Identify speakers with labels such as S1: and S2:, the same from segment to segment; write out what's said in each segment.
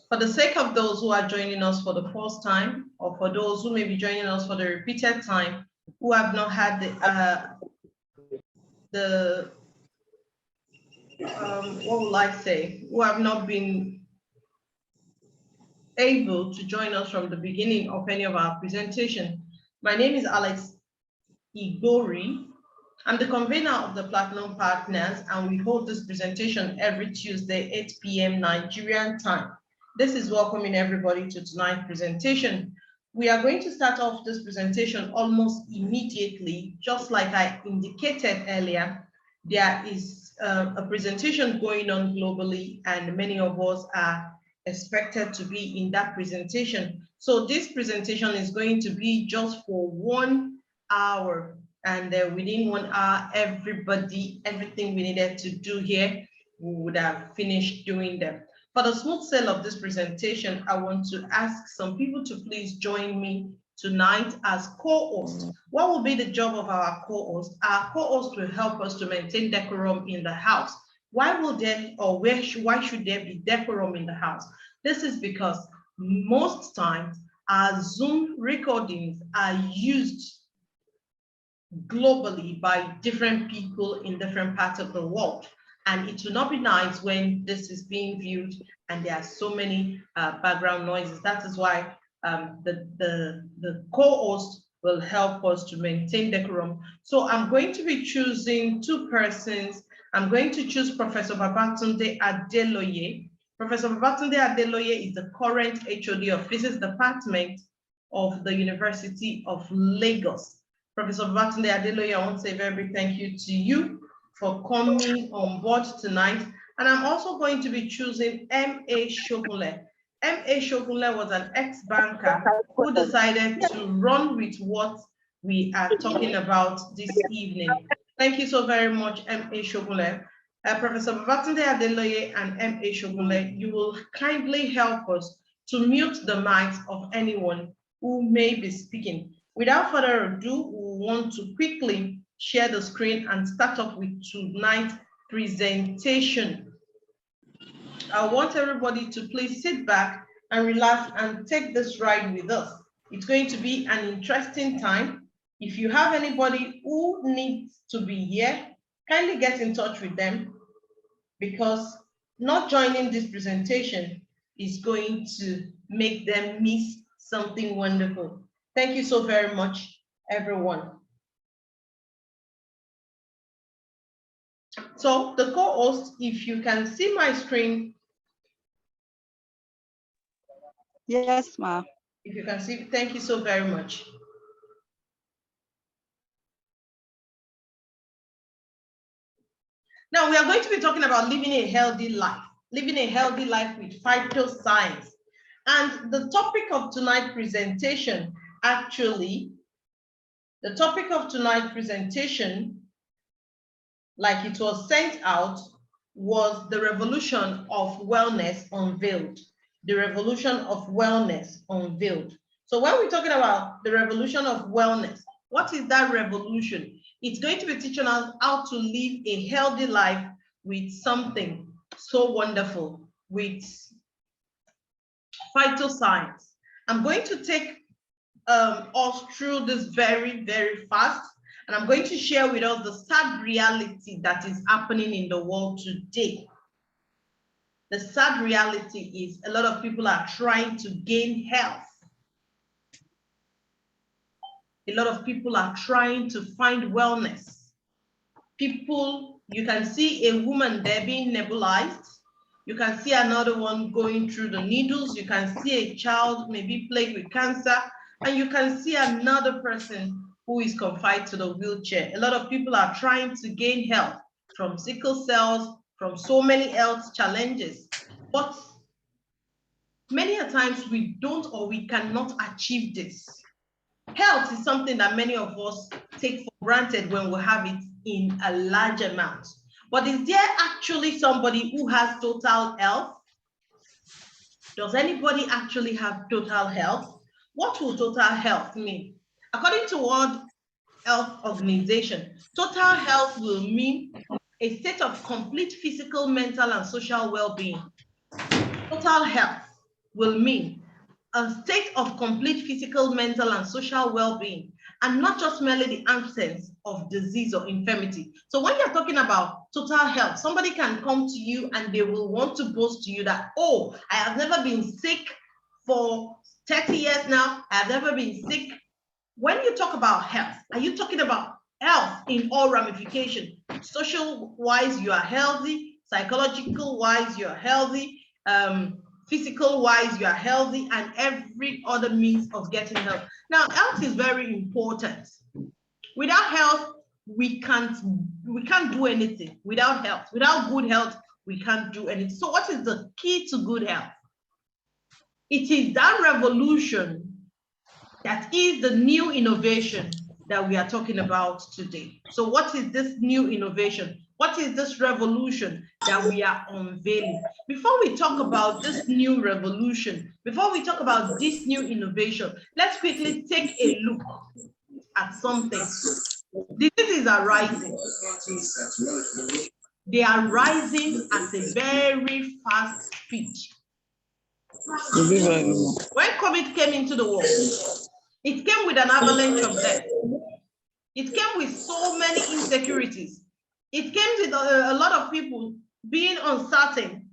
S1: For the sake of those who are joining us for the first time, or for those who may be joining us for the repeated time, who have not had what will I say, who have not been able to join us from the beginning of any of our presentation. My name is Alex Igori. I'm the convener of the Platinum Partners, and we hold this presentation every Tuesday, 8 p.m. Nigerian time. This is welcoming everybody to tonight's presentation. We are going to start off this presentation almost immediately, just like I indicated earlier. There is a presentation going on globally, and many of us are expected to be in that presentation. So this presentation is going to be just for 1 hour, and within 1 hour, everything we needed to do here, we would have finished doing them. For the smooth sail of this presentation, I want to ask some people to please join me tonight as co-host. What will be the job of our co-host? Our co-host will help us to maintain decorum in the house. Why should there be decorum in the house? This is because most times our Zoom recordings are used globally by different people in different parts of the world. And it will not be nice when this is being viewed and there are so many background noises. That is why the co-host will help us to maintain decorum. So I'm going to be choosing 2 persons. I'm going to choose Professor Babatunde Adeloye. Professor Babatunde Adeloye is the current HOD of Physics Department of the University of Lagos. Professor Babatunde Adeloye, I want to say a very big thank you to you for coming on board tonight. And I'm also going to be choosing M.A. Shogunle. M.A. Shogunle was an ex-banker who decided to run with what we are talking about this evening. Thank you so very much, M.A. Shogunle. Professor Babatunde Adeloye and M.A. Shogunle, you will kindly help us to mute the mics of anyone who may be speaking. Without further ado, we want to quickly share the screen and start off with tonight's presentation. I want everybody to please sit back and relax and take this ride with us. It's going to be an interesting time. If you have anybody who needs to be here, kindly get in touch with them, because not joining this presentation is going to make them miss something wonderful. Thank you so very much, everyone. So the co-host, if you can see my screen.
S2: Yes, ma'am.
S1: If you can see, thank you so very much. Now we are going to be talking about living a healthy life with PHYTOSCIENCE. And the topic of tonight's presentation, like it was sent out, was the revolution of wellness unveiled. The revolution of wellness unveiled. So when we're talking about the revolution of wellness, what is that revolution? It's going to be teaching us how to live a healthy life with something so wonderful, with PHYTOSCIENCE. I'm going to take us through this very, very fast, and I'm going to share with us the sad reality that is happening in the world today. The sad reality is a lot of people are trying to gain health. A lot of people are trying to find wellness. People, you can see a woman there being nebulized. You can see another one going through the needles. You can see a child maybe plagued with cancer. And you can see another person who is confined to the wheelchair. A lot of people are trying to gain health from sickle cells, from so many health challenges. But many a times we don't or we cannot achieve this. Health is something that many of us take for granted when we have it in a large amount. But is there actually somebody who has total health? Does anybody actually have total health? What will total health mean? According to World Health Organization, total health will mean a state of complete physical, mental, and social well-being. Total health. will mean a state of complete physical, mental, and social well-being, and not just merely the absence of disease or infirmity. So when you're talking about total health, somebody can come to you and they will want to boast to you that, oh, I have never been sick for 30 years now. I have never been sick. When you talk about health, are you talking about health in all ramifications? Social-wise, you are healthy. Psychological-wise, you are healthy. Physical-wise, you are healthy, and every other means of getting help. Now, health is very important. Without health, we can't do anything. Without health, without good health, we can't do anything. So what is the key to good health? It is that revolution that is the new innovation that we are talking about today. So what is this new innovation? What is this revolution that we are unveiling? Before we talk about this new revolution, before we talk about this new innovation, let's quickly take a look at something. Diseases are rising. They are rising at a very fast speed. When COVID came into the world, it came with an avalanche of death. It came with so many insecurities. It came with a lot of people being uncertain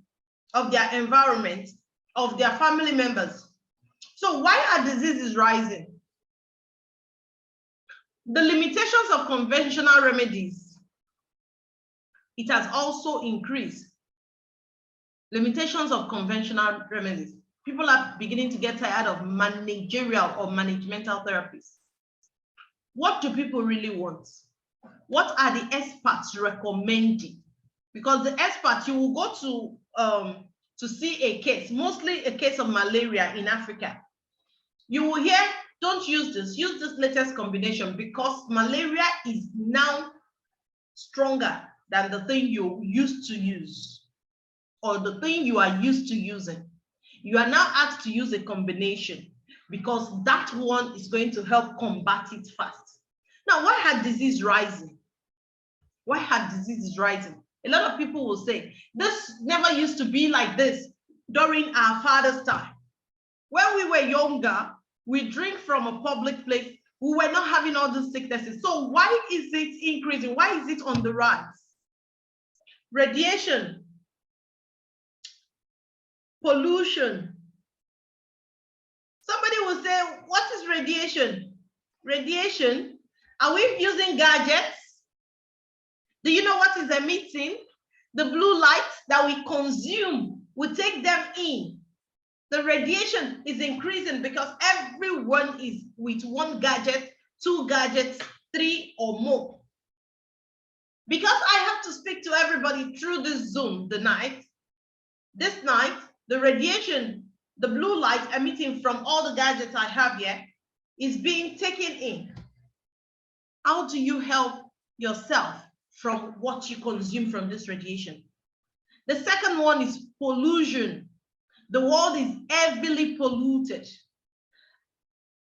S1: of their environment, of their family members. So why are diseases rising? The limitations of conventional remedies, it has also increased. Limitations of conventional remedies. People are beginning to get tired of managerial or managemental therapies. What do people really want? What are the experts recommending? Because the experts, you will go to see a case, mostly a case of malaria in Africa. You will hear, don't use this latest combination because malaria is now stronger than the thing you used to use or the thing you are used to using. You are now asked to use a combination because that one is going to help combat it fast. Now, why had disease rising? Why had diseases rising? A lot of people will say, this never used to be like this during our father's time. When we were younger, we drink from a public place. We were not having all these sicknesses. So why is it increasing? Why is it on the rise? Radiation, pollution. Somebody will say, what is radiation? Radiation, are we using gadgets? Do you know what is emitting? The blue lights that we consume, we take them in. The radiation is increasing because everyone is with one gadget, two gadgets, three or more. Because I have to speak to everybody through this Zoom this night, the radiation, the blue light emitting from all the gadgets I have here is being taken in. How do you help yourself from what you consume from this radiation? The second one is pollution. The world is heavily polluted.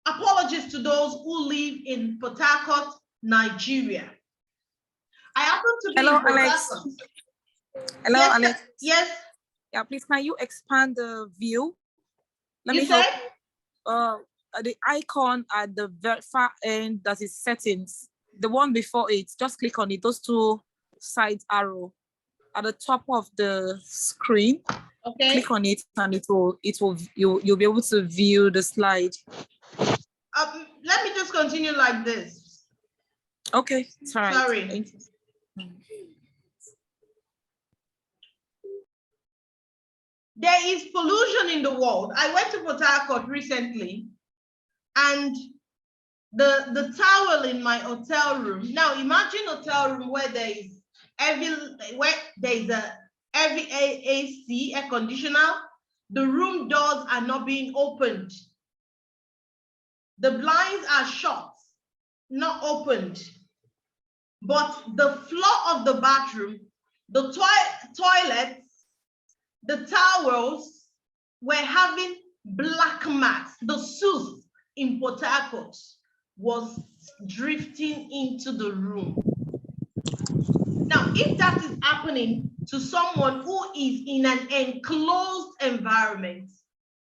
S1: Apologies to those who live in Port Harcourt, Nigeria. I happen to be
S3: Hello,
S1: in Port
S3: Alex.
S1: Harcourt.
S3: Hello,
S1: Yes,
S3: Alex.
S1: yes.
S3: Yeah, please, can you expand the view? Let
S1: You
S3: me
S1: said?
S3: help. The icon at the very far end, that is settings. The one before it, just click on it. Those two side arrow at the top of the screen.
S1: Okay.
S3: Click on it, and you'll be able to view the slide.
S1: Let me just continue like this.
S3: Okay, it's all right.
S1: Sorry.
S3: Thank you.
S1: There is pollution in the world. I went to Port Harcourt recently, and the towel in my hotel room. Now imagine a hotel room where there is a heavy AC, air conditioner. The room doors are not being opened. The blinds are shut, not opened. But the floor of the bathroom, the toilets, the towels were having black marks. The soot in Port Harcourt was drifting into the room. Now, if that is happening to someone who is in an enclosed environment,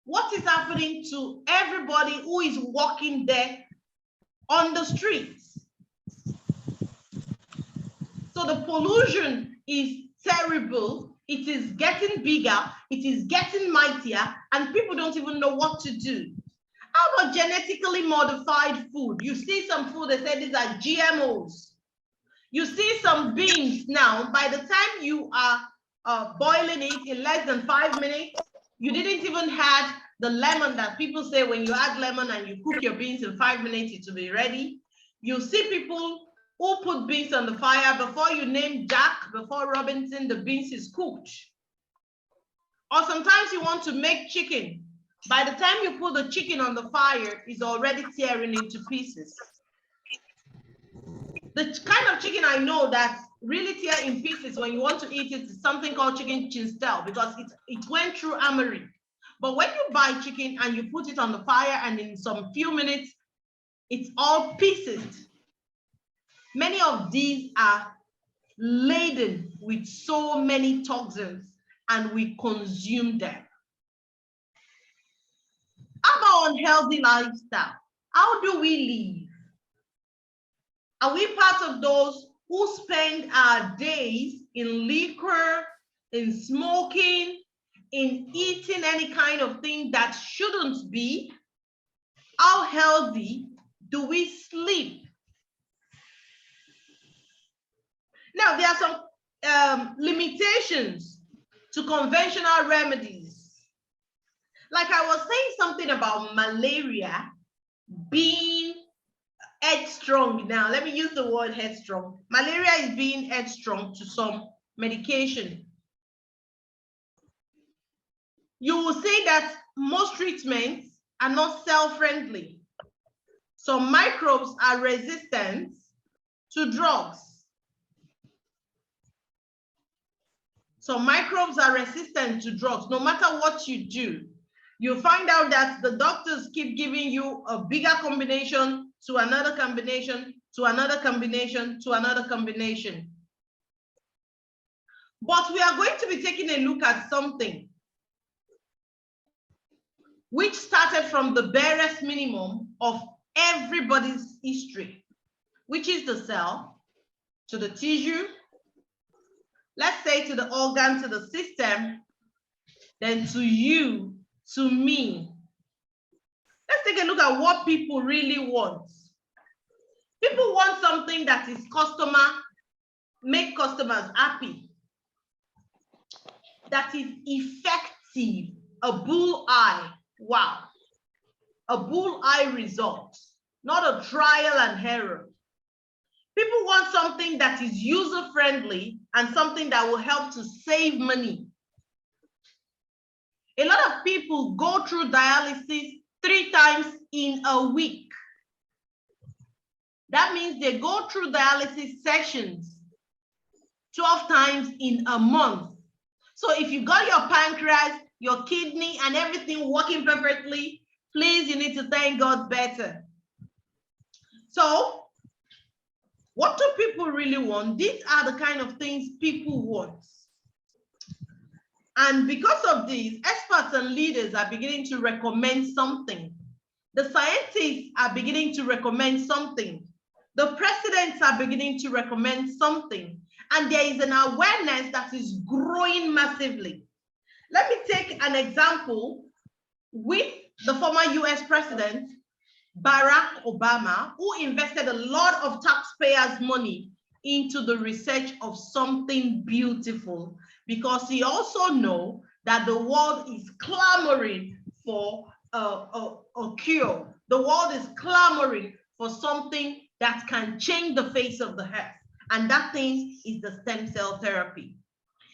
S1: what is happening to everybody who is walking there on the streets? So the pollution is terrible. It is getting bigger. It is getting mightier, and people don't even know what to do. How about genetically modified food? You see some food, they say these are GMOs. You see some beans now, by the time you are boiling it in less than 5 minutes, you didn't even have the lemon that people say when you add lemon and you cook your beans in 5 minutes, it will be ready. You see people who put beans on the fire before you name Jack, before Robinson, the beans is cooked. Or sometimes you want to make chicken. By the time you put the chicken on the fire, it's already tearing into pieces. The kind of chicken I know that really tear in pieces when you want to eat it is something called chicken chinstel, because it went through armory. But when you buy chicken and you put it on the fire and in some few minutes, it's all pieces. Many of these are laden with so many toxins and we consume them. How about unhealthy lifestyle? How do we live? Are we part of those who spend our days in liquor, in smoking, in eating any kind of thing that shouldn't be? How healthy do we sleep? Now, there are some limitations to conventional remedies. Like I was saying something about malaria being headstrong. Now, let me use the word headstrong. Malaria is being headstrong to some medication. You will see that most treatments are not cell-friendly. Some microbes are resistant to drugs. Some microbes are resistant to drugs. No matter what you do, you'll find out that the doctors keep giving you a bigger combination to another combination, to another combination, to another combination. But we are going to be taking a look at something which started from the barest minimum of everybody's history, which is the cell, to the tissue, let's say to the organ, to the system, then to you, to me. Let's take a look at what people really want. People want something that is make customers happy, that is effective, a bullseye. Wow, a bullseye result, not a trial and error. People want something that is user-friendly and something that will help to save money. A lot of people go through dialysis 3 times in a week. That means they go through dialysis sessions 12 times in a month. So if you got your pancreas, your kidney, and everything working perfectly, please, you need to thank God better. So, what do people really want? These are the kind of things people want. And because of this, experts and leaders are beginning to recommend something. The scientists are beginning to recommend something. The presidents are beginning to recommend something. And there is an awareness that is growing massively. Let me take an example with the former US president, Barack Obama, who invested a lot of taxpayers' money into the research of something beautiful, because he also knows that the world is clamoring for a cure. The world is clamoring for something that can change the face of the earth. And that thing is the stem cell therapy.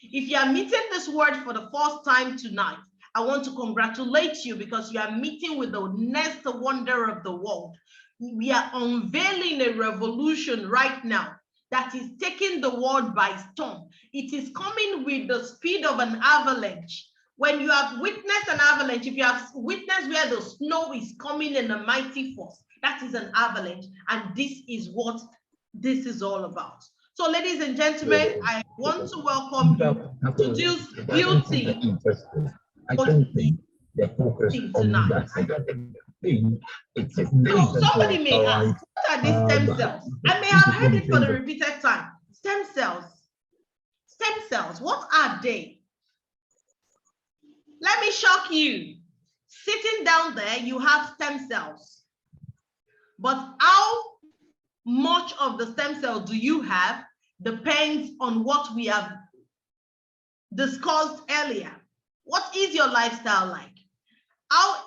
S1: If you are meeting this word for the first time tonight, I want to congratulate you, because you are meeting with the next wonder of the world. We are unveiling a revolution right now that is taking the world by storm. It is coming with the speed of an avalanche. When you have witnessed an avalanche, if you have witnessed where the snow is coming in a mighty force, that is an avalanche. And this is what this is all about. So, ladies and gentlemen, I want to welcome you to this beauty.
S4: I don't think. the focus
S1: Thing
S4: on
S1: tonight.
S4: that academic thing. It's a
S1: So somebody may ask, what are these stem cells? I may have heard it for the repeated time. Stem cells. Stem cells, what are they? Let me shock you. Sitting down there, you have stem cells. But how much of the stem cell do you have depends on what we have discussed earlier. What is your lifestyle like? How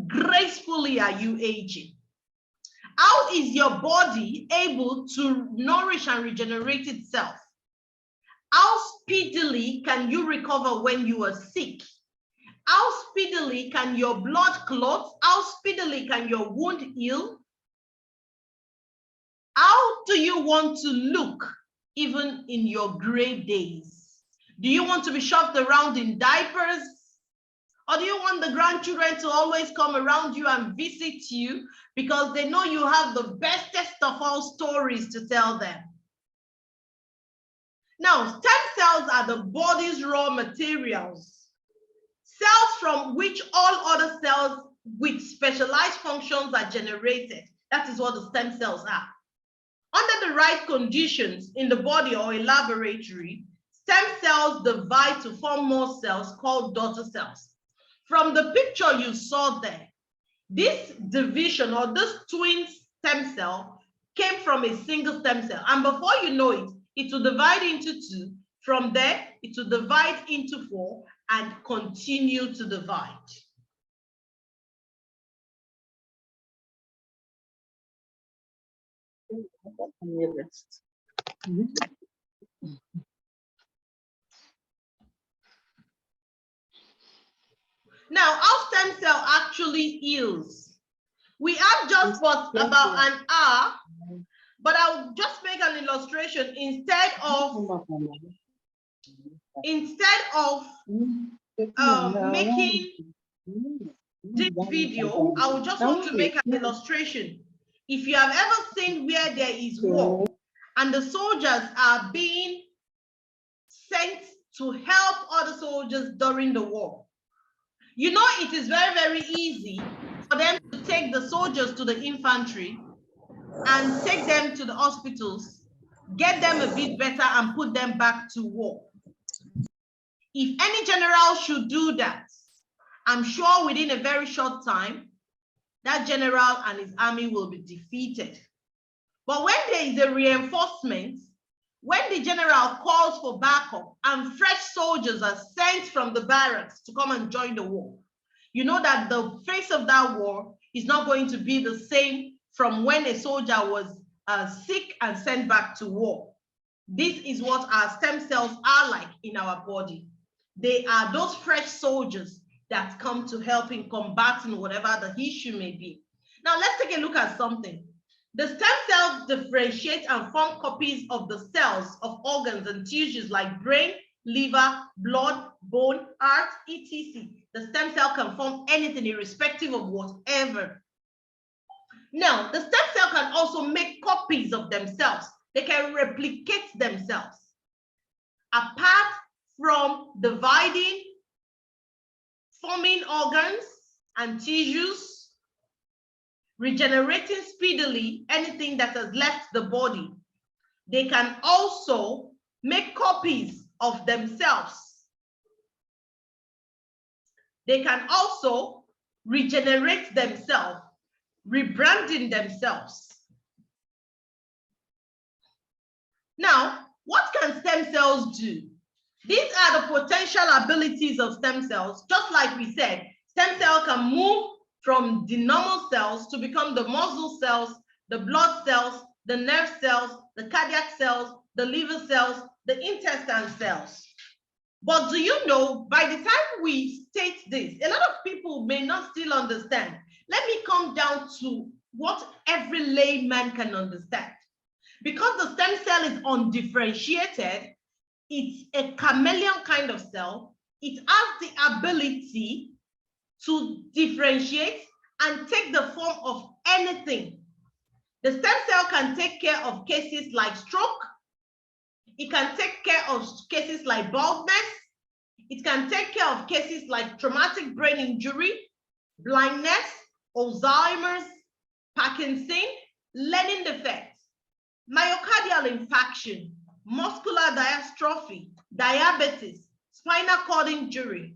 S1: gracefully are you aging? How is your body able to nourish and regenerate itself? How speedily can you recover when you are sick? How speedily can your blood clot? How speedily can your wound heal? How do you want to look even in your gray days? Do you want to be shoved around in diapers? Or do you want the grandchildren to always come around you and visit you because they know you have the bestest of all stories to tell them? Now, stem cells are the body's raw materials, cells from which all other cells with specialized functions are generated. That is what the stem cells are. Under the right conditions in the body or a laboratory, stem cells divide to form more cells called daughter cells. From the picture you saw there, this division or this twin stem cell came from a single stem cell. And before you know it, it will divide into two. From there, it will divide into four and continue to divide. Now, how stem cell actually heals? We have just about an hour, but I'll just make an illustration instead of making this video. I would just want to make an illustration. If you have ever seen where there is war and the soldiers are being sent to help other soldiers during the war, you know it is very, very easy for them to take the soldiers to the infantry and take them to the hospitals, get them a bit better and put them back to war. If any general should do that, I'm sure within a very short time, that general and his army will be defeated. But when there is a reinforcement, when the general calls for backup and fresh soldiers are sent from the barracks to come and join the war, you know that the face of that war is not going to be the same from when a soldier was sick and sent back to war. This is what our stem cells are like in our body. They are those fresh soldiers that come to help in combating whatever the issue may be. Now let's take a look at something. The stem cells differentiate and form copies of the cells of organs and tissues like brain, liver, blood, bone, heart, etc. The stem cell can form anything irrespective of whatever. Now, the stem cell can also make copies of themselves. They can replicate themselves. Apart from dividing, forming organs and tissues, regenerating speedily anything that has left the body, they can also make copies of themselves. They can also regenerate themselves, rebranding themselves. Now, what can stem cells do? These are the potential abilities of stem cells. Just like we said, stem cell can move from the normal cells to become the muscle cells, the blood cells, the nerve cells, the cardiac cells, the liver cells, the intestine cells. But do you know, by the time we state this, a lot of people may not still understand. Let me come down to what every layman can understand. Because the stem cell is undifferentiated, it's a chameleon kind of cell. It has the ability to differentiate and take the form of anything. The stem cell can take care of cases like stroke. It can take care of cases like baldness. It can take care of cases like traumatic brain injury, blindness, Alzheimer's, Parkinson, learning defects, myocardial infarction, muscular dystrophy, diabetes, spinal cord injury,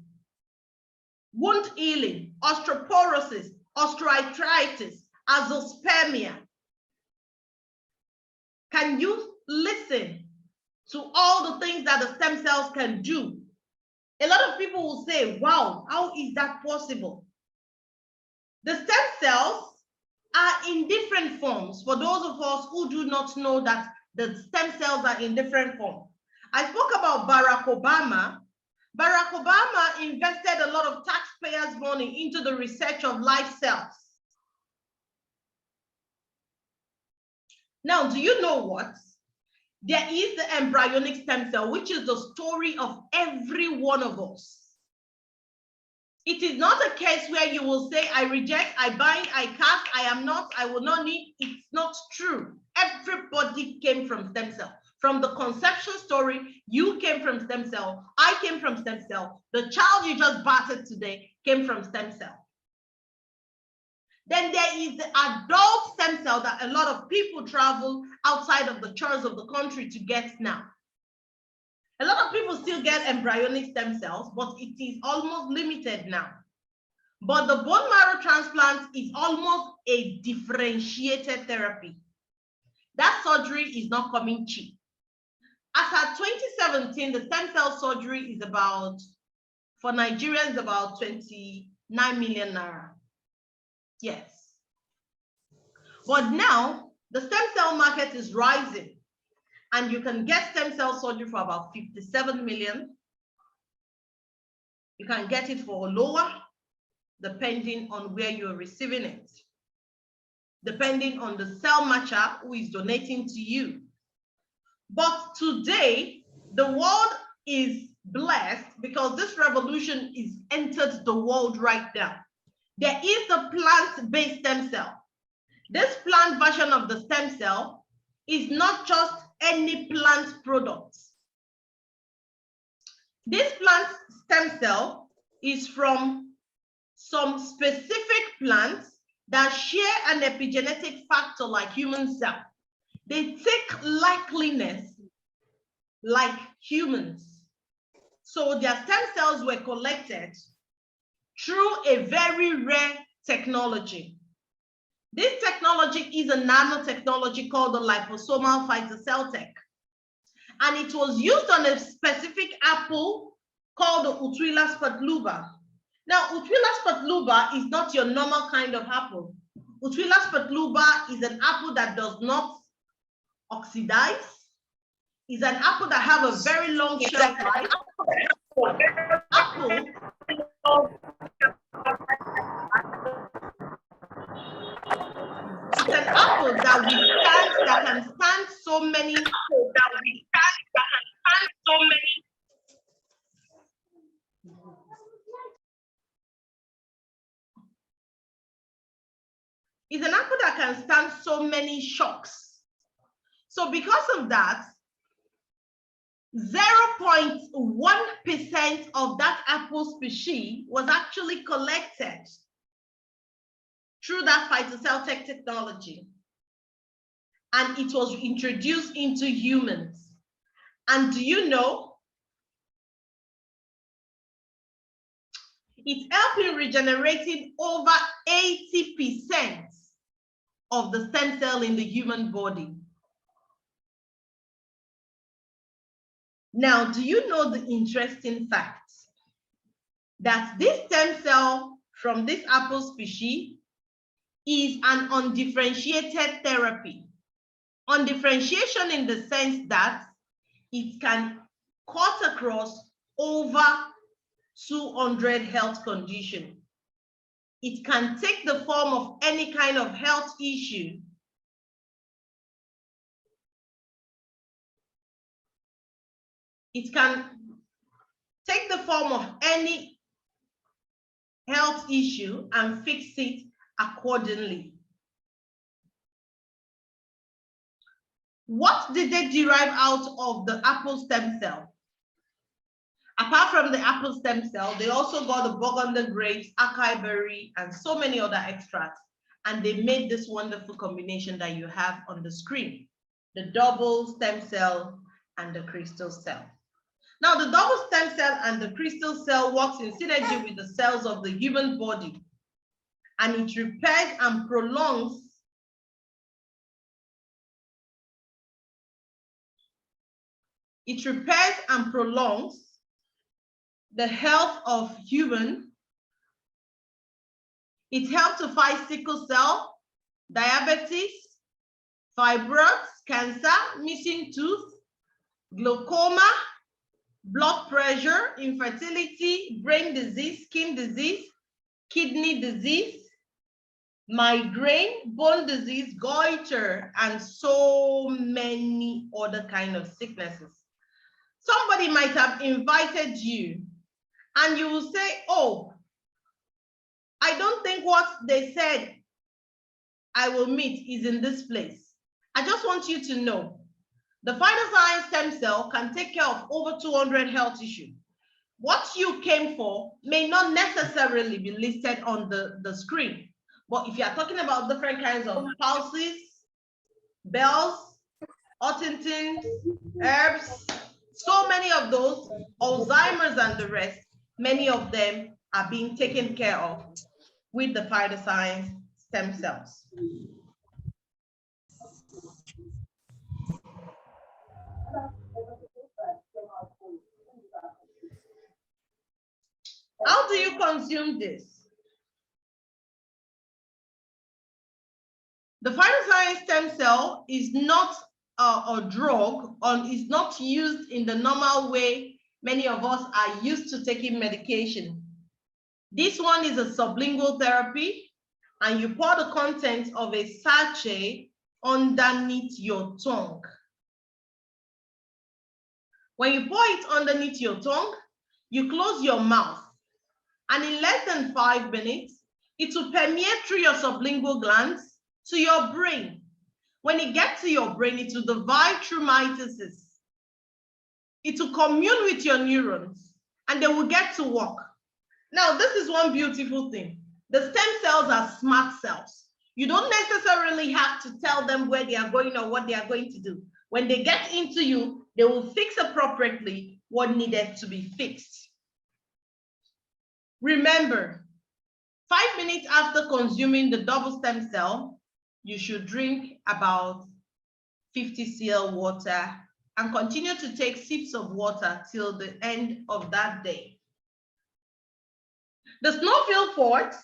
S1: wound healing, osteoporosis, osteoarthritis, azoospermia. Can you listen to all the things that the stem cells can do? A lot of people will say, wow, how is that possible? The stem cells are in different forms. For those of us who do not know that the stem cells are in different forms. I spoke about Barack Obama. Barack Obama invested a lot of taxpayers' money into the research of live cells. Now, do you know what? There is the embryonic stem cell, which is the story of every one of us. It is not a case where you will say, I reject, I bind, I cast, I am not, I will not need. It's not true. Everybody came from stem cell. From the conception story, you came from stem cell. I came from stem cell. The child you just birthed today came from stem cell. Then there is the adult stem cell that a lot of people travel outside of the shores of the country to get now. A lot of people still get embryonic stem cells, but it is almost limited now. But the bone marrow transplant is almost a differentiated therapy. That surgery is not coming cheap. As at 2017, the stem cell surgery is about, for Nigerians, about 29 million naira. Yes. But now the stem cell market is rising, and you can get stem cell surgery for about 57 million. You can get it for lower, depending on where you're receiving it, depending on the cell matcher who is donating to you. But today, the world is blessed because this revolution is entered the world right now. There is the plant-based stem cell. This plant version of the stem cell is not just any plant product. This plant stem cell is from some specific plants that share an epigenetic factor like human cell. They take likeliness like humans. So their stem cells were collected through a very rare technology. This technology is a nanotechnology called the liposomal phytocell. And it was used on a specific apple called the Utrillas patluba. Now, Utrillas patluba is not your normal kind of apple. Utrillas patluba is an apple that does not oxidize. It's an apple that has a very long shelf life. Apple it's an apple that can stand so many. It's an apple that can stand so many shocks. So because of that, 0.1% of that apple species was actually collected through that phytocell technology. And it was introduced into humans. And do you know, it's helping regenerating over 80% of the stem cell in the human body. Now, do you know the interesting fact that this stem cell from this apple species is an undifferentiated therapy? Undifferentiation in the sense that it can cut across over 200 health conditions. It can take the form of any kind of health issue. It can take the form of any health issue and fix it accordingly. What did they derive out of the apple stem cell? Apart from the apple stem cell, they also got the burgundy grapes, acai berry, and so many other extracts. And they made this wonderful combination that you have on the screen, the double stem cell and the crystal cell. Now, the double stem cell and the crystal cell works in synergy with the cells of the human body, and it repairs and prolongs the health of human. It helps to fight sickle cell, diabetes, fibroids, cancer, missing tooth, glaucoma, blood pressure, infertility, brain disease, skin disease, kidney disease, migraine, bone disease, goiter, and so many other kind of sicknesses. Somebody might have invited you and you will say, oh, I don't think what they said I will meet is in this place. I just want you to know the PHYTOSCIENCE stem cell can take care of over 200 health issues. What you came for may not necessarily be listed on the screen, but if you are talking about different kinds of pulses, bells, Huntington's, herbs, so many of those, Alzheimer's and the rest, many of them are being taken care of with the PHYTOSCIENCE stem cells. How do you consume this? The PHYTOSCIENCE stem cell is not a drug, or is not used in the normal way many of us are used to taking medication. This one is a sublingual therapy, and you pour the contents of a sachet underneath your tongue. When you pour it underneath your tongue, you close your mouth, and in less than 5 minutes, it will permeate through your sublingual glands to your brain. When it gets to your brain, it will divide through mitosis. It will commune with your neurons, and they will get to work. Now, this is one beautiful thing. The stem cells are smart cells. You don't necessarily have to tell them where they are going or what they are going to do. When they get into you, they will fix appropriately what needed to be fixed. Remember, 5 minutes after consuming the double stem cell, you should drink about 50 cl water and continue to take sips of water till the end of that day. The snowfield fort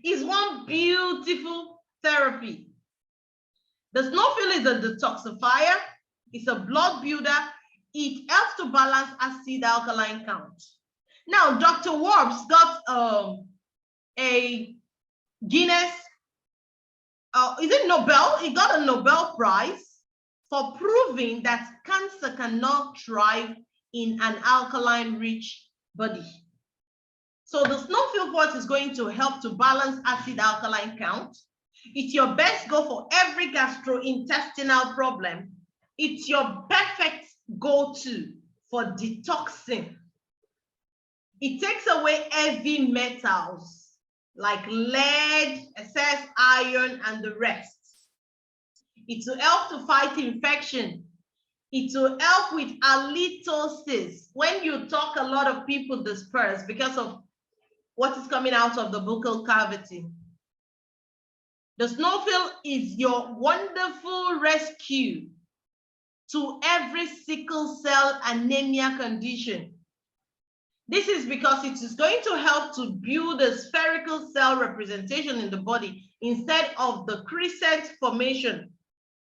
S1: is one beautiful therapy. The snowfield is a detoxifier, it's a blood builder, it helps to balance acid alkaline count. Now, Dr. Warps got a Guinness, is it Nobel? He got a Nobel Prize for proving that cancer cannot thrive in an alkaline-rich body. So the snowfield fort is going to help to balance acid alkaline count. It's your best go for every gastrointestinal problem. It's your perfect go-to for detoxing. It takes away heavy metals like lead, excess iron, and the rest. It will help to fight infection. It will help with halitosis. When you talk, a lot of people disperse because of what is coming out of the buccal cavity. The snowfield is your wonderful rescue to every sickle cell anemia condition. This is because it is going to help to build a spherical cell representation in the body instead of the crescent formation,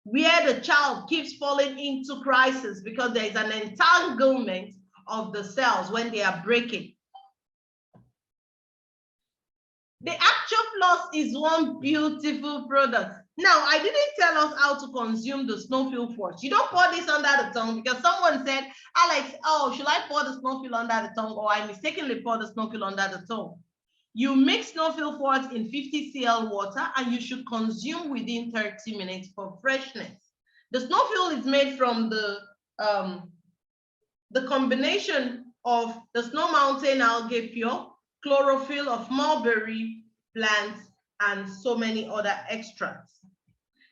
S1: where the child keeps falling into crisis because there is an entanglement of the cells when they are breaking. The actual floss is one beautiful product. Now, I didn't tell us how to consume the snowfield fort. You don't pour this under the tongue because someone said, Alex, oh, should I pour the snowfield under the tongue, or I mistakenly pour the snowfield under the tongue? You mix snowfield fort in 50 cl water and you should consume within 30 minutes for freshness. The snowfield is made from the combination of the Snow Mountain algae pure, chlorophyll of mulberry plants, and so many other extracts.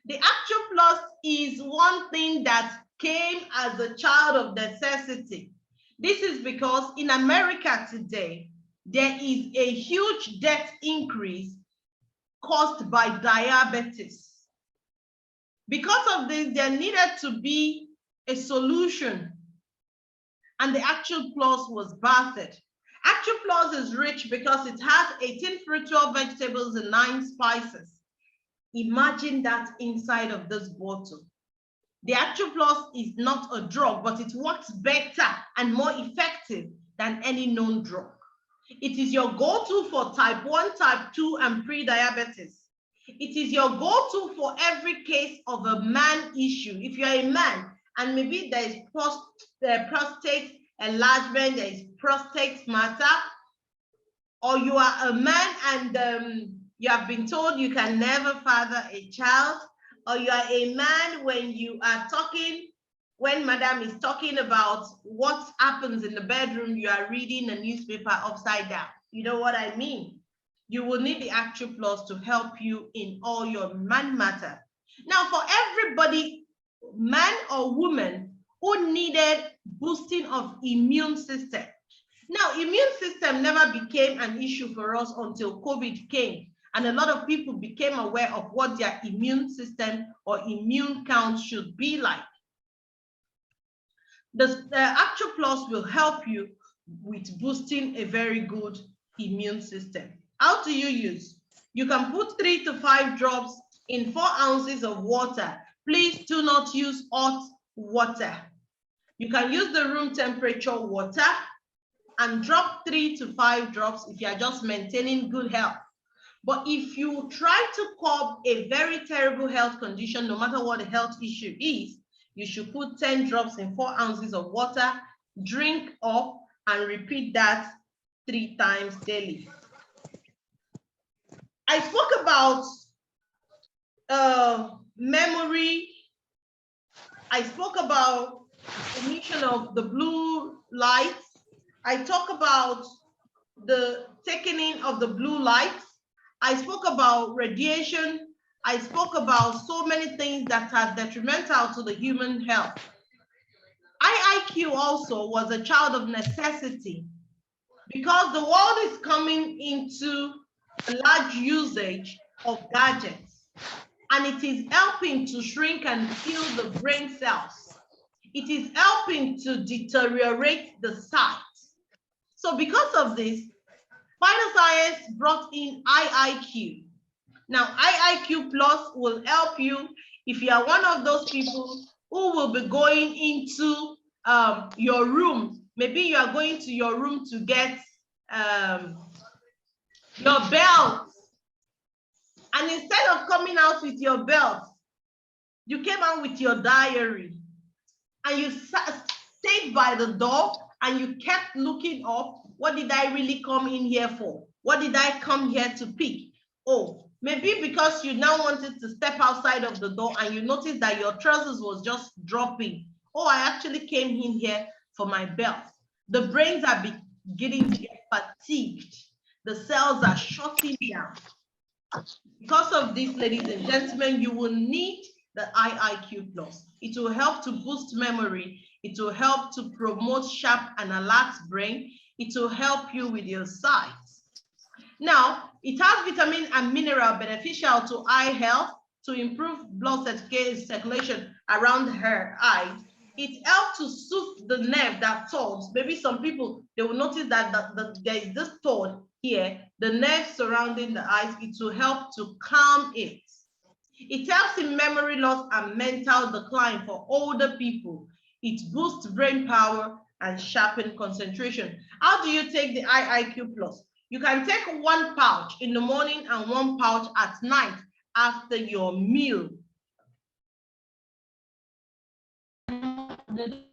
S1: The Actual Plus is one thing that came as a child of necessity. This is because in America today, there is a huge death increase caused by diabetes. Because of this, there needed to be a solution, and the Actual Plus was birthed. Actual Plus is rich because it has 18 fruit, 12 vegetables, and 9 spices. Imagine that inside of this bottle. The Actual Plus is not a drug, but it works better and more effective than any known drug. It is your go-to for type 1, type 2, and pre-diabetes. It is your go-to for every case of a man issue. If you're a man and maybe there is prostate enlargement, there is prostate matter, or you are a man and you have been told you can never father a child, or you are a man when you are talking, when madam is talking about what happens in the bedroom, you are reading a newspaper upside down. You know what I mean? You will need the Actual Plus to help you in all your man matter. Now, for everybody, man or woman, who needed boosting of immune system. Now, immune system never became an issue for us until COVID came, and a lot of people became aware of what their immune system or immune count should be like. The Actual Plus will help you with boosting a very good immune system. How do you use? You can put 3 to 5 drops in 4 ounces of water. Please do not use hot water. You can use the room temperature water and drop 3 to 5 drops if you are just maintaining good health. But if you try to curb a very terrible health condition, no matter what the health issue is, you should put 10 drops in 4 ounces of water, drink up, and repeat that 3 times daily. I spoke about memory. I spoke about emission of the blue light. I talk about the taking in of the blue light. I spoke about radiation. I spoke about so many things that are detrimental to the human health. IIQ also was a child of necessity because the world is coming into a large usage of gadgets, and it is helping to shrink and kill the brain cells. It is helping to deteriorate the sight. So because of this, PHYTOSCIENCE brought in IIQ. Now, IIQ Plus will help you if you are one of those people who will be going into your room. Maybe you are going to your room to get your belt. And instead of coming out with your belt, you came out with your diary. And you stayed by the door and you kept looking up. What did I really come in here for? What did I come here to pick? Oh, maybe because you now wanted to step outside of the door and you noticed that your trousers was just dropping. Oh, I actually came in here for my belt. The brains are beginning to get fatigued. The cells are shutting down. Because of this, ladies and gentlemen, you will need the IIQ Plus. It will help to boost memory. It will help to promote sharp and alert brain. It will help you with your sight. Now, it has vitamin and mineral beneficial to eye health, to improve blood circulation around her eyes. It helps to soothe the nerve that thoughts. Maybe some people, they will notice that there is this thought here, the nerve surrounding the eyes. It will help to calm it. It helps in memory loss and mental decline for older people. It boosts brain power and sharpen concentration. How do you take the IIQ Plus? You can take 1 pouch in the morning and 1 pouch at night after your meal. Then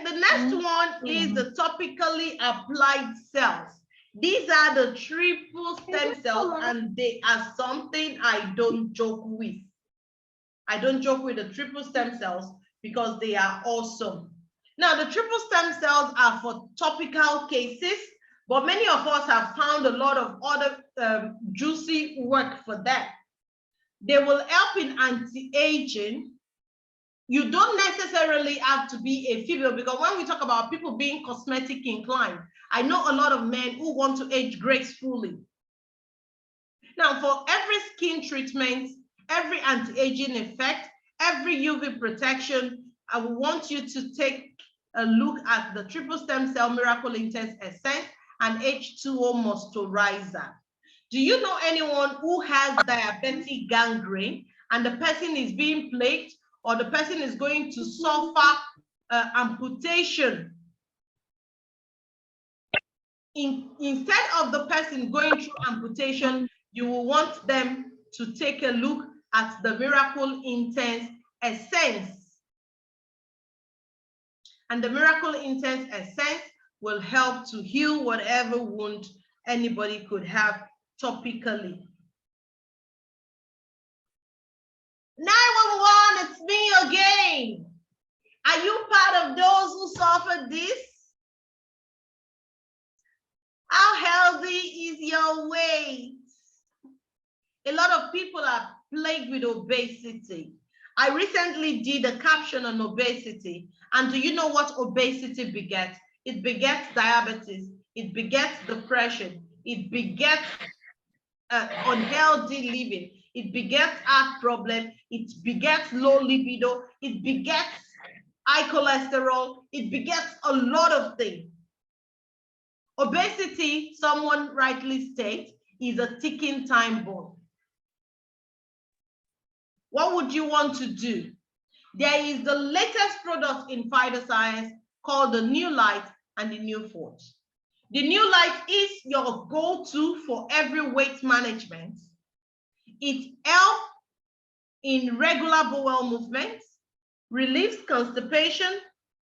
S1: the next one is the topically applied cells. These are the triple stem cells, and they are something I don't joke with. I don't joke with the triple stem cells because they are awesome. Now, the triple stem cells are for topical cases, but many of us have found a lot of other juicy work for that. They will help in anti-aging. You don't necessarily have to be a female, because when we talk about people being cosmetic inclined, I know a lot of men who want to age gracefully. Now, for every skin treatment, every anti-aging effect, every UV protection, I want you to take a look at the triple stem cell Miracle Intense Essence and H2O Moisturizer. Do you know anyone who has diabetic gangrene and the person is being plagued, or the person is going to suffer amputation? Instead of the person going through amputation, you will want them to take a look at the Miracle Intense Essence. And the Miracle Intense Essence will help to heal whatever wound anybody could have topically. 911, it's me again. Are you part of those who suffer this? How healthy is your weight? A lot of people are plagued with obesity. I recently did a caption on obesity, and do you know what obesity begets? It begets diabetes, it begets depression, it begets unhealthy living, it begets heart problem, it begets low libido, it begets high cholesterol, it begets a lot of things. Obesity, someone rightly states, is a ticking time bomb. What would you want to do? There is the latest product in PHYTOSCIENCE called the New Light and the New Force. The New Light is your go-to for every weight management. It helps in regular bowel movements, relieves constipation,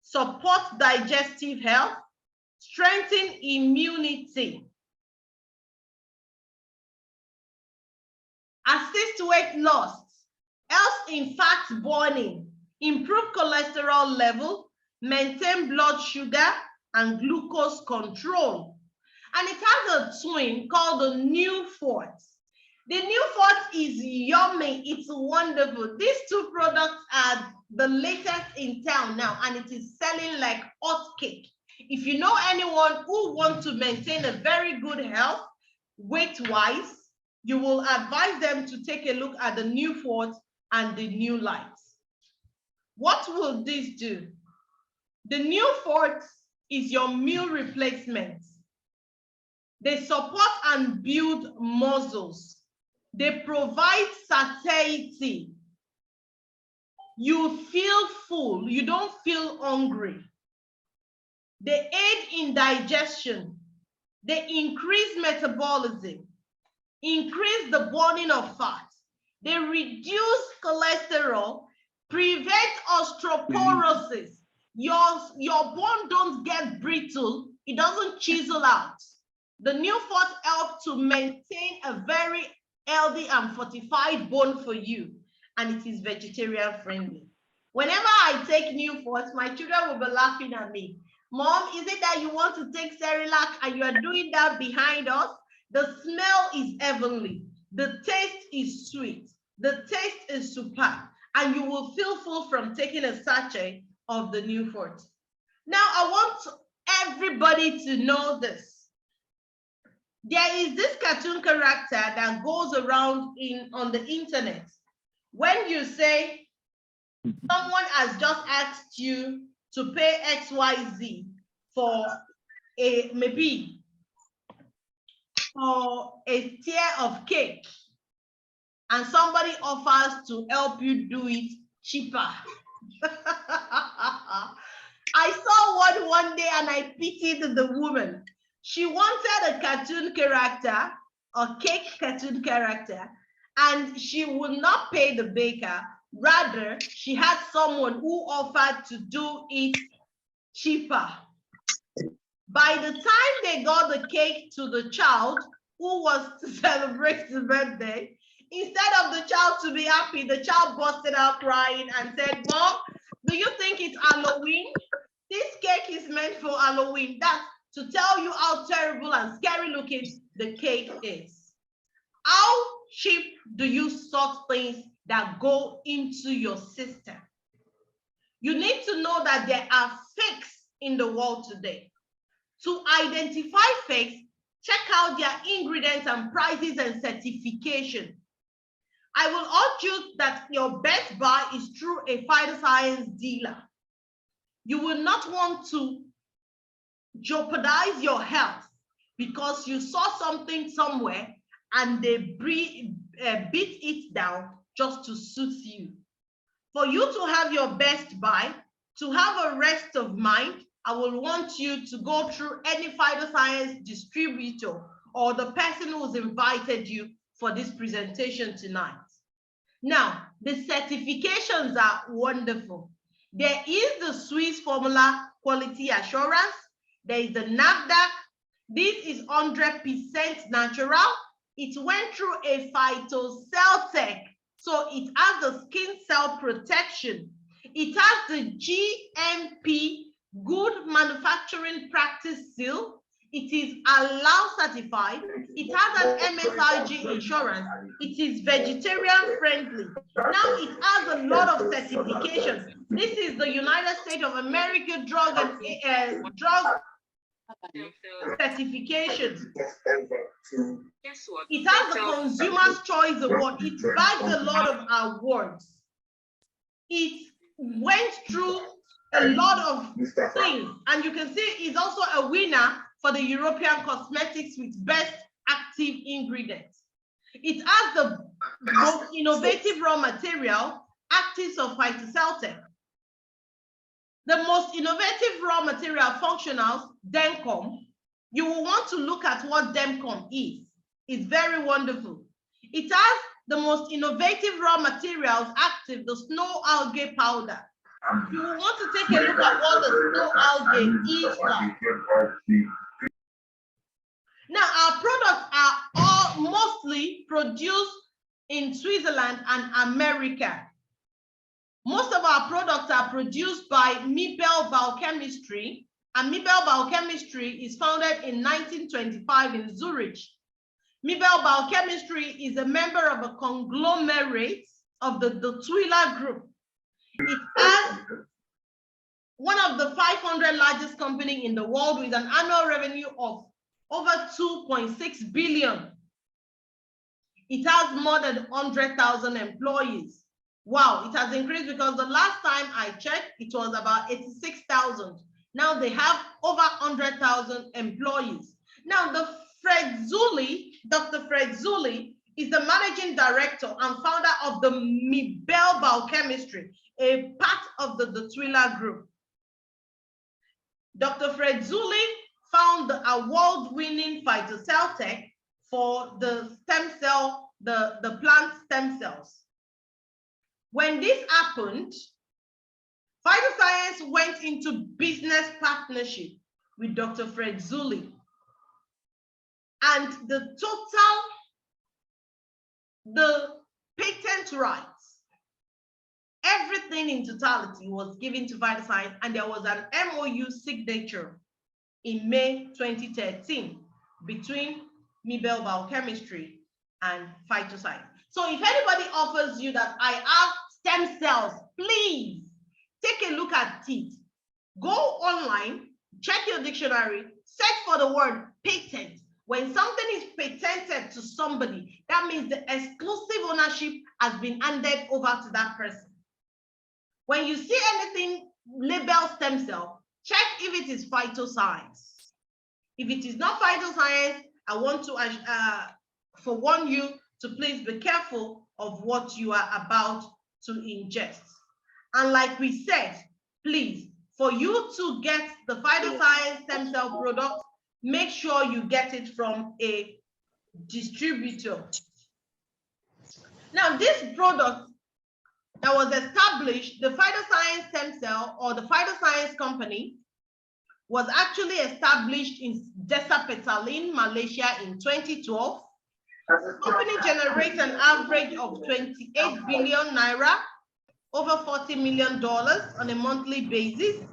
S1: supports digestive health, strengthens immunity, assists weight loss, helps in fat burning, improve cholesterol level, maintain blood sugar and glucose control. And it has a twin called the New Force. The New Force is yummy, it's wonderful. These two products are the latest in town now, and it is selling like hot cake. If you know anyone who wants to maintain a very good health, weight-wise, you will advise them to take a look at the New Force and the New Lights. What will this do? The New Force is your meal replacement. They support and build muscles. They provide satiety. You feel full, you don't feel hungry. They aid in digestion. They increase metabolism, increase the burning of fat. They reduce cholesterol, prevent osteoporosis. Your bone don't get brittle, it doesn't chisel out. The New Force helps to maintain a very healthy and fortified bone for you, and it is vegetarian friendly. Whenever I take New Force, my children will be laughing at me. Mom, is it that you want to take Cerelac and you are doing that behind us? The smell is heavenly. The taste is sweet. The taste is superb. And you will feel full from taking a sachet of the New Force. Now, I want everybody to know this. There is this cartoon character that goes around on the internet. When you say someone has just asked you to pay XYZ for maybe for a tier of cake, and somebody offers to help you do it cheaper. I saw one day and I pitied the woman. She wanted a cartoon character, a cake cartoon character, and she would not pay the baker. Rather, she had someone who offered to do it cheaper. By the time they got the cake to the child who was to celebrate the birthday, instead of the child to be happy, the child busted out crying and said, Mom, Do you think it's Halloween? This cake is meant for Halloween. That's to tell you how terrible and scary looking the cake is. How cheap do you sort things that go into your system? You need to know that there are fakes in the world today. To identify fakes, check out their ingredients and prices and certification. I will urge you that your best buy is through a phytoscience dealer. You will not want to jeopardize your health because you saw something somewhere and they beat it down just to suit you. For you to have your best buy, to have a rest of mind, I will want you to go through any phytoscience distributor or the person who's invited you for this presentation tonight. Now, the certifications are wonderful. There is the Swiss Formula Quality Assurance. There is the NAFDAC. This is 100% natural. It went through a phytocell tech. So it has the skin cell protection. It has the GMP, Good Manufacturing Practice seal. It is allow certified. It has an MSIG insurance. It is vegetarian friendly. Now it has a lot of certifications. This is the United States of America drug and drug certifications. It has the Consumer's Choice Award. It bags a lot of awards. It went through a lot of things, and you can see it's also a winner for the European Cosmetics with Best Active Ingredients. It has the most innovative raw material, actives of phytoceltic. The most innovative raw material functionals, DEMCOM. You will want to look at what DEMCOM is. It's very wonderful. It has the most innovative raw materials active, the snow algae powder. You will want to take a look at what the snow algae is like. Now, our products are all mostly produced in Switzerland and America. Most of our products are produced by Mibel Biochemistry, and Mibel Biochemistry is founded in 1925 in Zurich. Mibel Biochemistry is a member of a conglomerate of the Twila Group. It has one of the 500 largest companies in the world with an annual revenue of over 2.6 billion. It has more than 100,000 employees. Wow, it has increased because the last time I checked, it was about 86,000. Now they have over 100,000 employees. Now Dr. Fred Zulli is the managing director and founder of the Mibel Biochemistry, a part of the Twila Group. Dr. Fred Zulli found the award-winning phytoceltic for the stem cell, the plant stem cells. When this happened, PHYTOSCIENCE went into business partnership with Dr. Fred Zulli. And the patent rights, everything in totality was given to PHYTOSCIENCE, and there was an MOU signature in May 2013 between Mibel Biochemistry and PHYTOSCIENCE. So if anybody offers you that I have stem cells, please take a look at it. Go online, check your dictionary, search for the word patent. When something is patented to somebody, that means the exclusive ownership has been handed over to that person. When you see anything labeled stem cell, check if it is PHYTOSCIENCE. If it is not PHYTOSCIENCE, I want to forewarn you to please be careful of what you are about to ingest. And like we said, please, for you to get the PHYTOSCIENCE stem cell product, make sure you get it from a distributor. Now, this product that was established, the PHYTOSCIENCE stem cell or the PHYTOSCIENCE company, was actually established in Desa Petaling, Malaysia in 2012. The company generates an average of 28 billion naira over $40 million on a monthly basis.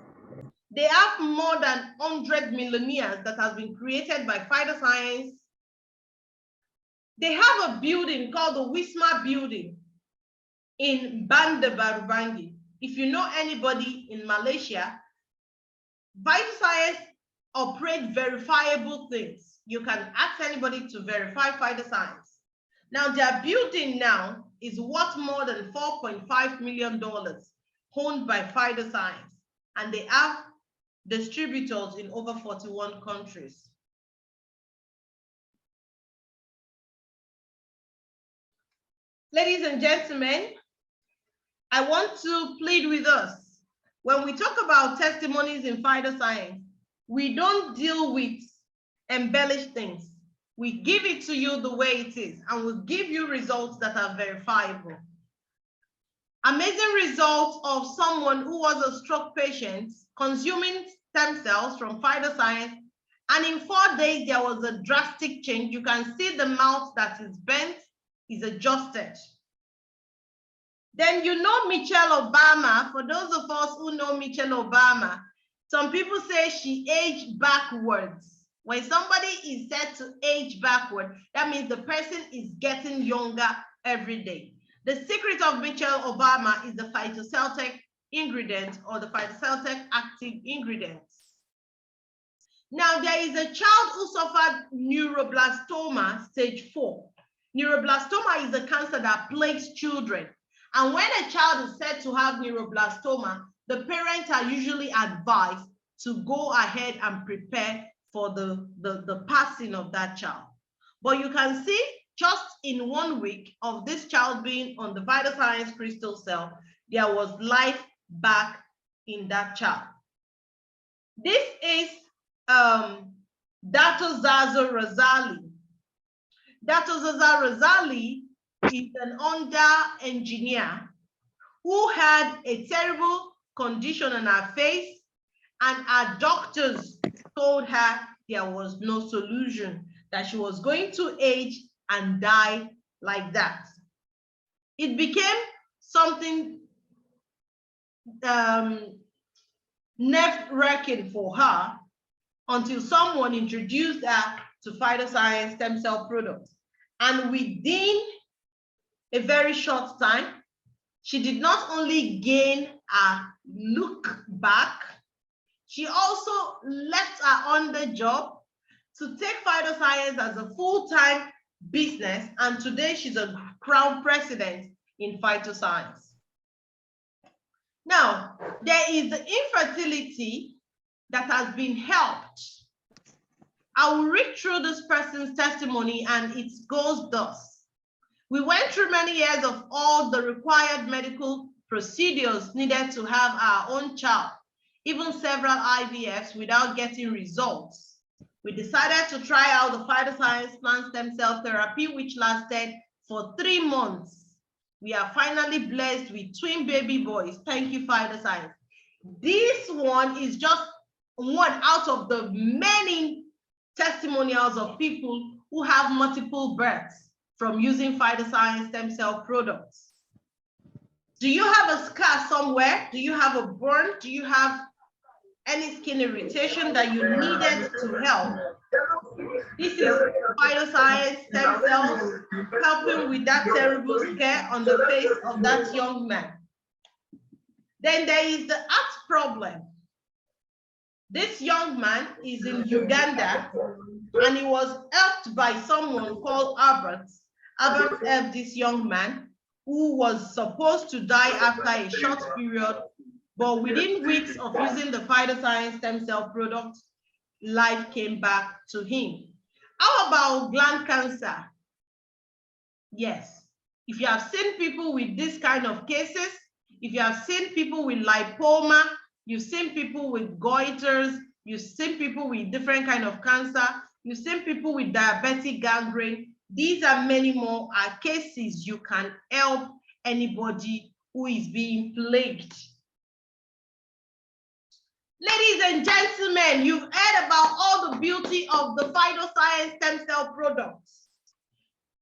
S1: They have more than 100 millionaires that has been created by PHYTOSCIENCE. They have a building called the Wisma building in Bandarbangi. If you know anybody in Malaysia, PHYTOSCIENCE operate verifiable things. You can ask anybody to verify PHYTOSCIENCE. Now their building now is worth more than $4.5 million, owned by PHYTOSCIENCE, and they have distributors in over 41 countries. Ladies and gentlemen, I want to plead with us. When we talk about testimonies in PHYTOSCIENCE, we don't deal with embellished things. We give it to you the way it is, and we'll give you results that are verifiable. Amazing results of someone who was a stroke patient consuming stem cells from PHYTOSCIENCE, and in 4 days, there was a drastic change. You can see the mouth that is bent is adjusted. Then you know Michelle Obama. For those of us who know Michelle Obama, some people say she aged backwards. When somebody is said to age backward, that means the person is getting younger every day. The secret of Michelle Obama is the phytoceltic ingredient or the phytoceltic active ingredients. Now, there is a child who suffered neuroblastoma stage 4. Neuroblastoma is a cancer that plagues children. And when a child is said to have neuroblastoma, the parents are usually advised to go ahead and prepare for the passing of that child. But you can see just in 1 week of this child being on the PHYTOSCIENCE crystal cell, there was life back in that child. This is Dato Zaza Razali. Dato Zaza Razali is an under engineer who had a terrible condition on her face, and our doctors told her there was no solution, that she was going to age and die like that. It became something nerve-wracking for her until someone introduced her to PHYTOSCIENCE stem cell products. And within a very short time, she did not only gain a look back, she also left her on the job to take PHYTOSCIENCE as a full-time business, and today she's a crown president in PHYTOSCIENCE. Now, there is the infertility that has been helped. I will read through this person's testimony, and it goes thus. We went through many years of all the required medical procedures needed to have our own child, even several IVFs without getting results. We decided to try out the PHYTOSCIENCE plant stem cell therapy, which lasted for 3 months. We are finally blessed with twin baby boys. Thank you, PHYTOSCIENCE. This one is just one out of the many testimonials of people who have multiple births from using PHYTOSCIENCE stem cell products. Do you have a scar somewhere? Do you have a burn? Do you have any skin irritation that you needed to help? This is PHYTOSCIENCE stem cells helping with that terrible scare on the face of that young man. Then there is the heart problem. This young man is in Uganda, and he was helped by someone called Albert. Albert helped this young man who was supposed to die after a short period, but within weeks of using the PHYTOSCIENCE stem cell product, life came back to him. How about gland cancer? Yes, if you have seen people with this kind of cases, if you have seen people with lipoma, you've seen people with goiters, you've seen people with different kind of cancer, you've seen people with diabetic gangrene, these are many more cases you can help anybody who is being plagued. Ladies and gentlemen, you've heard about all the beauty of the PHYTOSCIENCE stem cell products.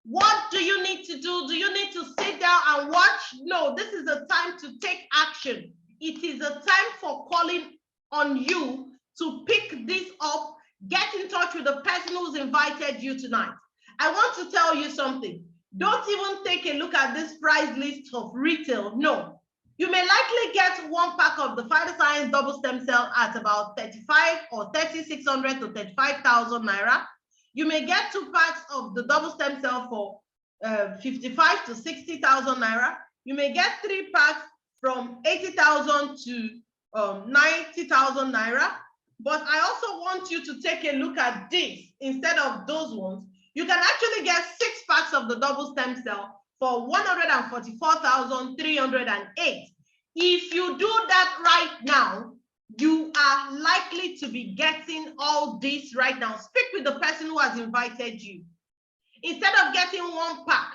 S1: What do you need to do? Do you need to sit down and watch? No, this is a time to take action. It is a time for calling on you to pick this up. Get in touch with the person who's invited you tonight. I want to tell you something. Don't even take a look at this price list of retail. No. You may likely get one pack of the PHYTOSCIENCE double stem cell at about 35 or 3,600 to 35,000 naira. You may get 2 packs of the double stem cell for 55 to 60,000 naira. You may get 3 packs from 80,000 to 90,000 naira. But I also want you to take a look at this instead of those ones. You can actually get 6 packs of the double stem cell for 144,308. If you do that right now, you are likely to be getting all this right now. Speak with the person who has invited you. Instead of getting 1 pack,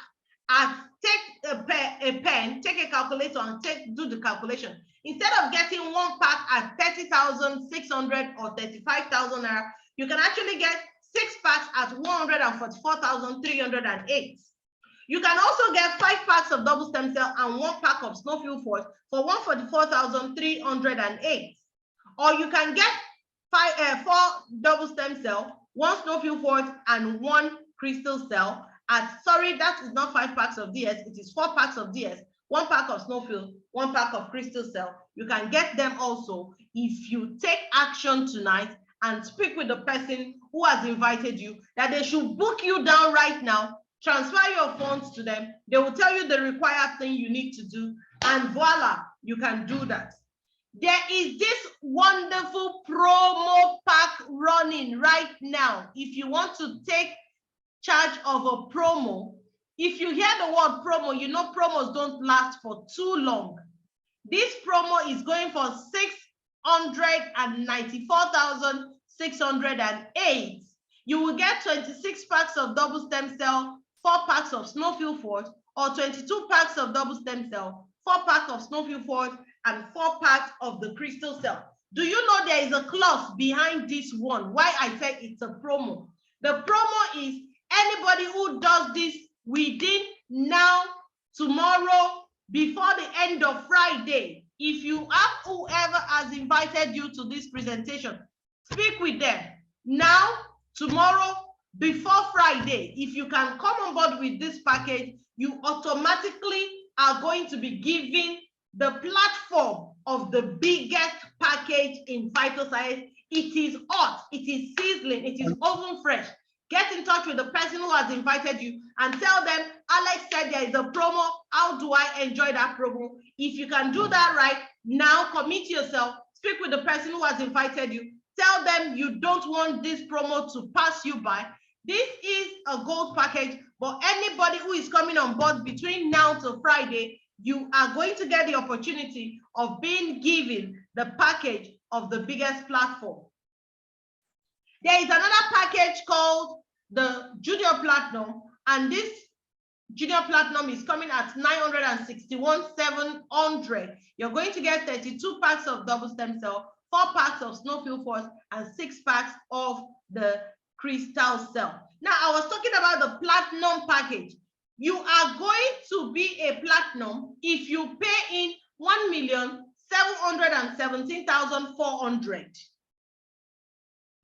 S1: take a pen, take a calculator and do the calculation. Instead of getting 1 pack at 30,600 or 35,000 naira, you can actually get 6 packs at 144,308. You can also get 5 packs of double stem cell and 1 pack of snowfield force for 144,308. Or you can get 4 double stem cell, 1 snowfield force, and 1 crystal cell at, sorry, that is not 5 packs of DS, it is 4 packs of DS, 1 pack of snowfield, 1 pack of crystal cell. You can get them also if you take action tonight and speak with the person who has invited you that they should book you down right now, transfer your funds to them. They will tell you the required thing you need to do, and voila, you can do that. There is this wonderful promo pack running right now. If you want to take charge of a promo, if you hear the word promo, you know promos don't last for too long. This promo is going for 694,608. You will get 26 packs of double stem cell, 4 packs of snowfield force, or 22 packs of double stem cell, 4 packs of snowfield force, and 4 packs of the crystal cell. Do you know there is a clause behind this one? Why I said it's a promo. The promo is anybody who does this within now, tomorrow, before the end of Friday. If you have whoever has invited you to this presentation, speak with them now, tomorrow, before Friday. If you can come on board with this package, you automatically are going to be given the platform of the biggest package in PHYTOSCIENCE. It is hot, it is sizzling, it is oven fresh. Get in touch with the person who has invited you and tell them, Alex said there is a promo. How do I enjoy that promo? If you can do that right now, commit yourself, speak with the person who has invited you. Tell them you don't want this promo to pass you by. This is a gold package, but anybody who is coming on board between now to Friday, you are going to get the opportunity of being given the package of the biggest platform. There is another package called the Junior Platinum, and this Junior Platinum is coming at 961,700. You're going to get 32 packs of double stem cell, 4 packs of snowfield force, and 6 packs of the crystal cell. Now, I was talking about the platinum package. You are going to be a platinum if you pay in 1,717,400.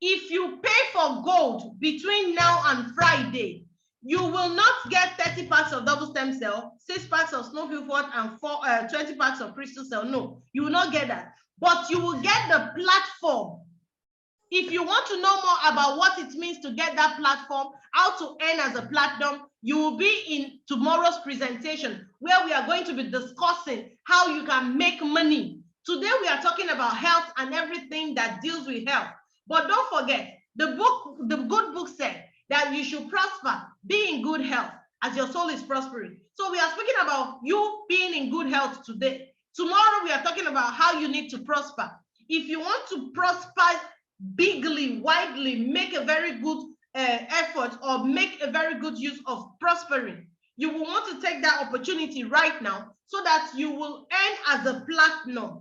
S1: If you pay for gold between now and Friday, you will not get 30 packs of double stem cell, 6 packs of snowfield force, and 20 packs of crystal cell. No, you will not get that. But you will get the platform. If you want to know more about what it means to get that platform, how to earn as a platinum, you will be in tomorrow's presentation where we are going to be discussing how you can make money. Today, we are talking about health and everything that deals with health. But don't forget, the good book said that you should prosper, be in good health as your soul is prospering. So we are speaking about you being in good health today. Tomorrow, we are talking about how you need to prosper. If you want to prosper bigly, widely, make a very good effort or make a very good use of prospering, you will want to take that opportunity right now so that you will earn as a platinum.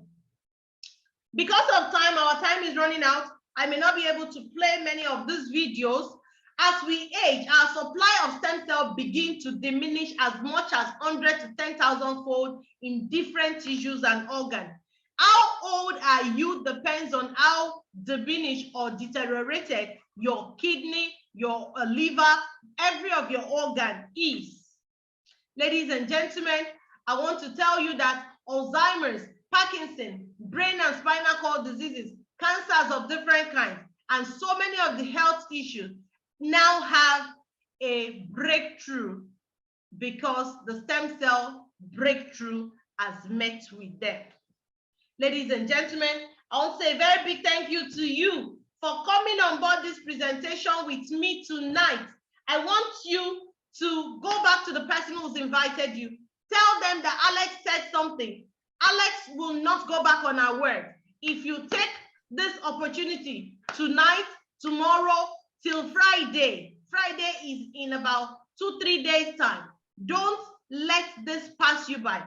S1: Because of time, our time is running out. I may not be able to play many of these videos. As we age, our supply of stem cells begin to diminish as much as 100 to 10,000 fold in different tissues and organs. How old are you depends on how diminished or deteriorated your kidney, your liver, every of your organ is. Ladies and gentlemen, I want to tell you that Alzheimer's, Parkinson, brain and spinal cord diseases, cancers of different kinds, and so many of the health issues now have a breakthrough because the stem cell breakthrough has met with them. Ladies and gentlemen, I want to say a very big thank you to you for coming on board this presentation with me tonight. I want you to go back to the person who's invited you. Tell them that Alex said something. Alex will not go back on our word. If you take this opportunity tonight, tomorrow, till Friday, Friday is in about 2-3 days time. Don't let this pass you by.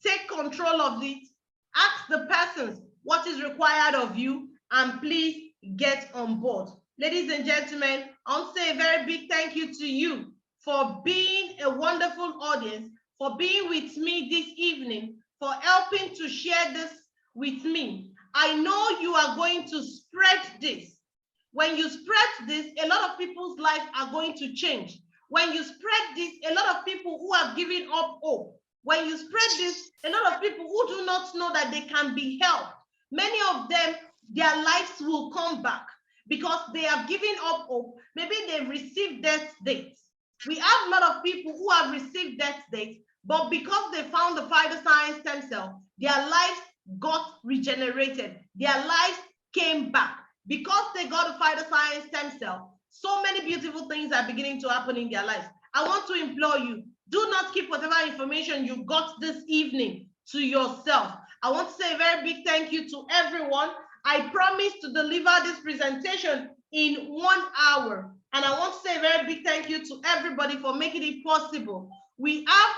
S1: Take control of it. Ask the persons what is required of you, and please get on board. Ladies and gentlemen, I want to say a very big thank you to you for being a wonderful audience, for being with me this evening, for helping to share this with me. I know you are going to spread this. When you spread this, a lot of people's lives are going to change. When you spread this, a lot of people who have given up hope. When you spread this, a lot of people who do not know that they can be helped, many of them, their lives will come back because they have given up hope. Maybe they've received death dates. We have a lot of people who have received death dates, but because they found the PHYTOSCIENCE stem cell, their lives got regenerated. Their lives came back. Because they got the PHYTOSCIENCE stem cell, so many beautiful things are beginning to happen in their lives. I want to implore you, do not keep whatever information you got this evening to yourself. I want to say a very big thank you to everyone. I promise to deliver this presentation in 1 hour. And I want to say a very big thank you to everybody for making it possible. We have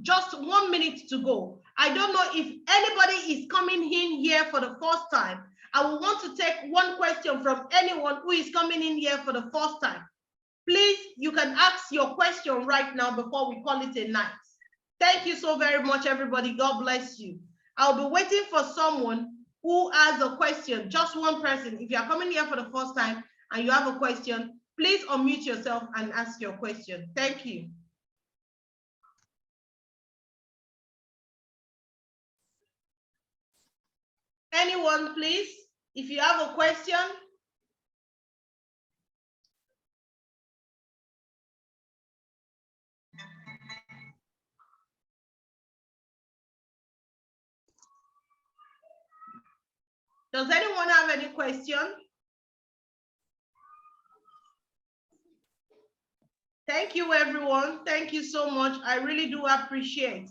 S1: just 1 minute to go. I don't know if anybody is coming in here for the first time. I will want to take one question from anyone who is coming in here for the first time. Please, you can ask your question right now before we call it a night. Thank you so very much, everybody. God bless you. I'll be waiting for someone who has a question, just one person. If you are coming here for the first time and you have a question, please unmute yourself and ask your question. Thank you. Anyone, please, if you have a question. Does anyone have any question? Thank you, everyone. Thank you so much. I really do appreciate.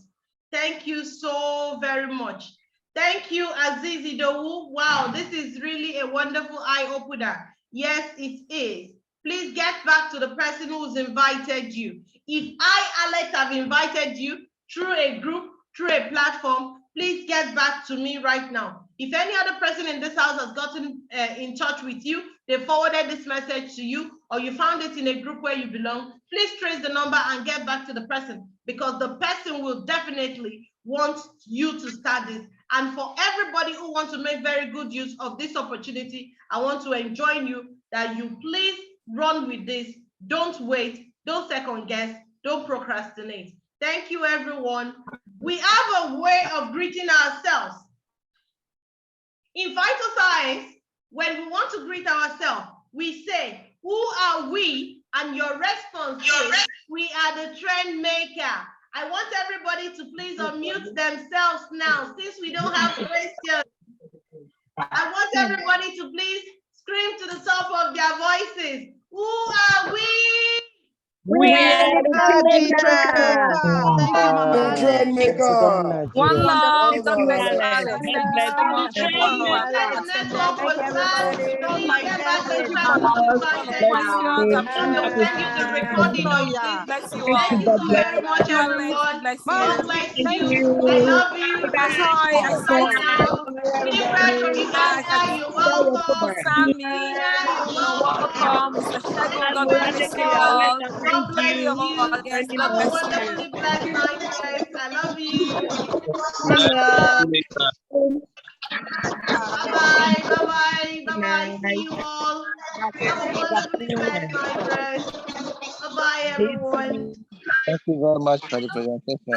S1: Thank you so very much. Thank you, Aziz Idowu. Wow, this is really a wonderful eye-opener. Yes, it is. Please get back to the person who's invited you. If I, Alex, have invited you through a group, through a platform, please get back to me right now. If any other person in this house has gotten in touch with you, they forwarded this message to you, or you found it in a group where you belong, please trace the number and get back to the person, because the person will definitely want you to start this. And for everybody who wants to make very good use of this opportunity, I want to enjoin you that you please run with this. Don't wait, don't second guess, don't procrastinate. Thank you, everyone. We have a way of greeting ourselves. In PHYTOSCIENCE, when we want to greet ourselves, we say, who are we? And your response is, we are the trend maker. I want everybody to please unmute themselves now, since we don't have questions. I want everybody to please scream to the top of their voices. Who are we?
S2: We are birthday, Trevor. Thank you, Mama Alex.
S3: One love.
S5: Well
S3: God
S5: done,
S3: bless you,
S5: Alex.
S3: Alex. Thank you so much for
S1: Let's network
S3: attending.
S1: with us. Don't forget to try to do birthday
S3: Questions, I'm sure
S1: We'll
S3: you'll
S1: send you the recording of
S3: God
S1: this.
S3: bless you
S1: Thank
S3: all.
S1: you so very much,
S3: Thank you, Alex. God
S1: everyone.
S3: bless
S1: God
S3: you.
S2: Mom,
S1: bless
S2: thank
S1: you. I love you.
S3: Hi, I see
S1: Bye
S3: you.
S1: now. Big right from
S3: Back. I
S1: Uganda.
S3: see
S1: You're welcome.
S3: Sammy.
S1: Tina, you're
S3: You're
S1: welcome.
S3: welcome. Mr. Shagun, God
S1: Everybody
S3: bless you
S1: else,
S3: all.
S1: God bless
S3: See you all.
S1: you.
S3: Yes, God
S1: Have a
S3: bless you.
S1: wonderfully blessed night rest. I love you. Bye-bye. Bye-bye. Bye-bye. Bye-bye. See you all. Have a wonderfully blessed night rest. Bye-bye, everyone.
S5: Thank you very much for the presentation.